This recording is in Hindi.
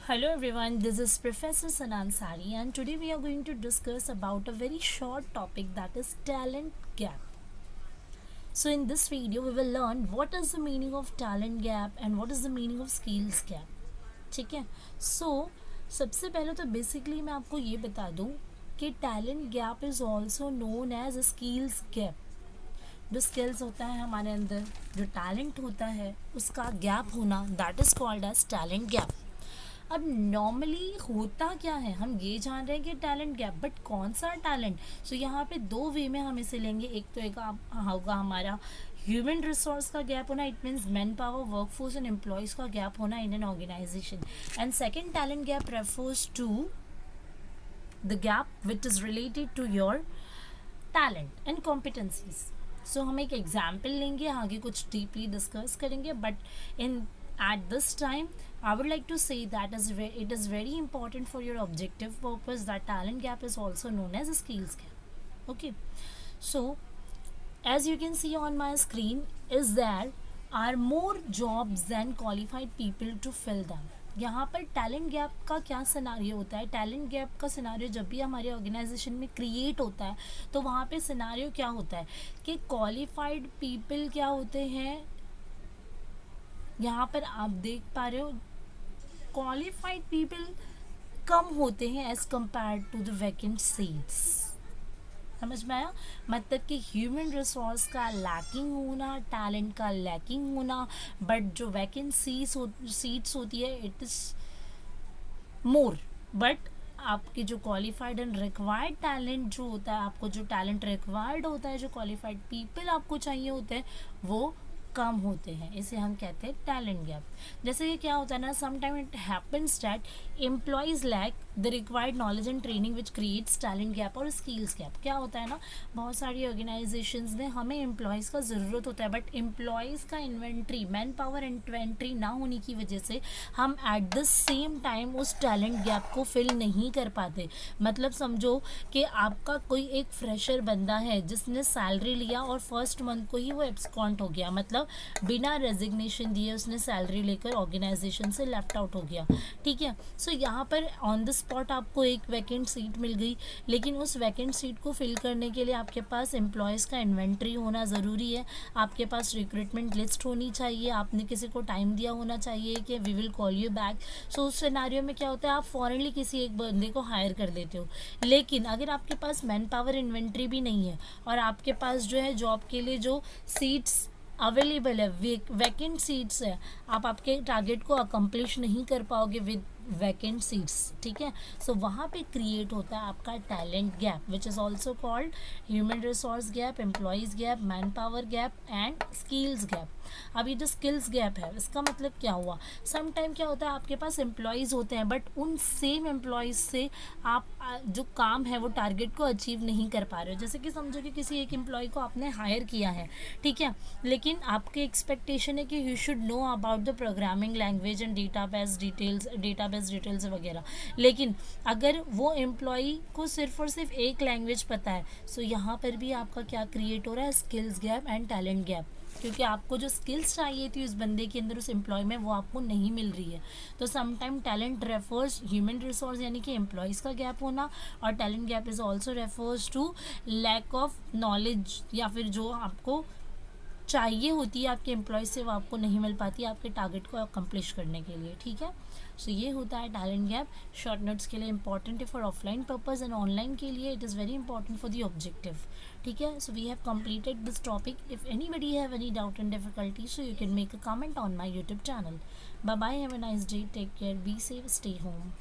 Hello everyone, this is Professor Sanan Sari and today we are going to discuss about a very short topic that is talent gap. So in this video we will learn what is the meaning of talent gap and what is the meaning of skills gap. ठीक है. So सबसे पहले तो बेसिकली मैं आपको ये बता दूँ कि talent gap is also known as skills gap. जो स्किल्स होता है हमारे अंदर, जो टैलेंट होता है उसका गैप होना, that is called as talent gap. अब नॉर्मली होता क्या है, हम ये जान रहे हैं कि टैलेंट गैप, बट कौन सा टैलेंट. सो यहाँ पे दो वे में हम इसे लेंगे. एक तो एक होगा हमारा ह्यूमन रिसोर्स का गैप होना, it means man power, workforce and employees का गैप होना in an organisation. And second talent gap refers to the gap which is related to your talent and competencies. So हम एक एग्जाम्पल लेंगे, आगे कुछ डीपली डिस्कस करेंगे, but in at this time I would like to say that it is very important for your objective purpose that talent gap is also known as a skills gap. Okay, so as you can see on my screen is there are more jobs than qualified people to fill them. यहाँ पर टैलेंट गैप का क्या सिनारियो होता है. टैलेंट गैप का सिनारियो जब भी हमारे ऑर्गेनाइजेशन में क्रिएट होता है तो वहाँ पे सिनारियो क्या होता है कि क्वालिफाइड पीपल क्या होते हैं, यहाँ पर आप देख पा रहे हो क्वालिफाइड पीपल कम होते हैं as compare to the vacant seats. समझ में आया. मतलब कि ह्यूमन रिसोर्स का लैकिंग होना, टैलेंट का लैकिंग होना, बट जो वैकेंट सीट्स होती है इट इज़ मोर. बट आपके जो क्वालिफाइड एंड रिक्वायर्ड टैलेंट जो होता है, आपको जो टैलेंट रिक्वायर्ड होता है, जो क्वालिफाइड पीपल आपको चाहिए होते हैं वो कम होते हैं. इसे हम कहते हैं टैलेंट गैप. जैसे कि क्या होता है ना, some time it happens that employees lack the required knowledge and training which creates talent gap और स्किल्स गैप. क्या होता है ना, बहुत सारी ऑर्गेनाइजेशंस में हमें एम्प्लॉयज़ का ज़रूरत होता है, बट एम्प्लॉयज़ का इन्वेंट्री, मैन पावर इन्वेंट्री ना होने की वजह से हम एट द सेम टाइम उस टैलेंट गैप को फिल नहीं कर पाते. मतलब समझो कि आपका कोई एक फ्रेशर बंदा है जिसने सैलरी लिया और फर्स्ट मंथ को ही वो एब्सकॉन्ट हो गया, मतलब बिना रेजिग्नेशन दिए उसने सैलरी लेकर ऑर्गेनाइजेशन से लेफ्ट आउट हो गया. ठीक है. सो यहाँ पर ऑन द स्पॉट आपको एक वैकेंट सीट मिल गई, लेकिन उस वैकेंट सीट को फिल करने के लिए आपके पास एम्प्लॉयज़ का इन्वेंट्री होना ज़रूरी है, आपके पास रिक्रूटमेंट लिस्ट होनी चाहिए, आपने किसी को टाइम दिया होना चाहिए कि we will call you back. So उस सिनेरियो में क्या होता है, आप फॉरनली किसी एक बंदे को हायर कर देते हो. लेकिन अगर आपके पास मैन पावर इन्वेंट्री भी नहीं है और आपके पास जो है जॉब के लिए जो सीट्स अवेलेबल है, वैकेंट सीट्स है, आप आपके टारगेट को अकम्प्लिश नहीं कर पाओगे विद वैकेंट सीट्स. ठीक है. सो वहाँ पे क्रिएट होता है आपका talent gap which is also called human resource gap, employees gap, man power gap and skills gap. अब ये जो स्किल्स गैप है इसका मतलब क्या हुआ, सम टाइम क्या होता है आपके पास एम्प्लॉयज़ होते हैं बट उन सेम एम्प्लॉयज़ से आप जो काम है वो टारगेट को अचीव नहीं कर पा रहे हो. जैसे कि समझो कि किसी एक एम्प्लॉय को आपने हायर किया है, ठीक है, लेकिन आपकी एक्सपेक्टेशन है कि you should know about the programming language and database details वगैरह. लेकिन अगर वो एम्प्लॉई को सिर्फ और सिर्फ एक लैंग्वेज पता है, सो यहाँ पर भी आपका क्या क्रिएट हो रहा है, skills gap and talent gap. क्योंकि आपको जो स्किल्स चाहिए थी उस बंदे के अंदर, उस एम्प्लॉय में, वो आपको नहीं मिल रही है. तो some time talent refers human resource यानी कि एम्प्लॉयज़ का गैप होना, और talent gap is also refers to lack of knowledge, या फिर जो आपको चाहिए होती है आपके एम्प्लॉय से वो आपको नहीं मिल पाती आपके टारगेट को अकम्प्लिश करने के लिए. ठीक है. सो ये होता है टैलेंट गैप. शॉर्ट नोट्स के लिए इंपॉर्टेंट है for offline purpose and online के लिए it is very important for the objective. ठीक है. So we have completed this topic. If anybody have any doubt and difficulty so you can make a comment on my YouTube channel. Bye bye, have a nice day, take care, be safe, stay home.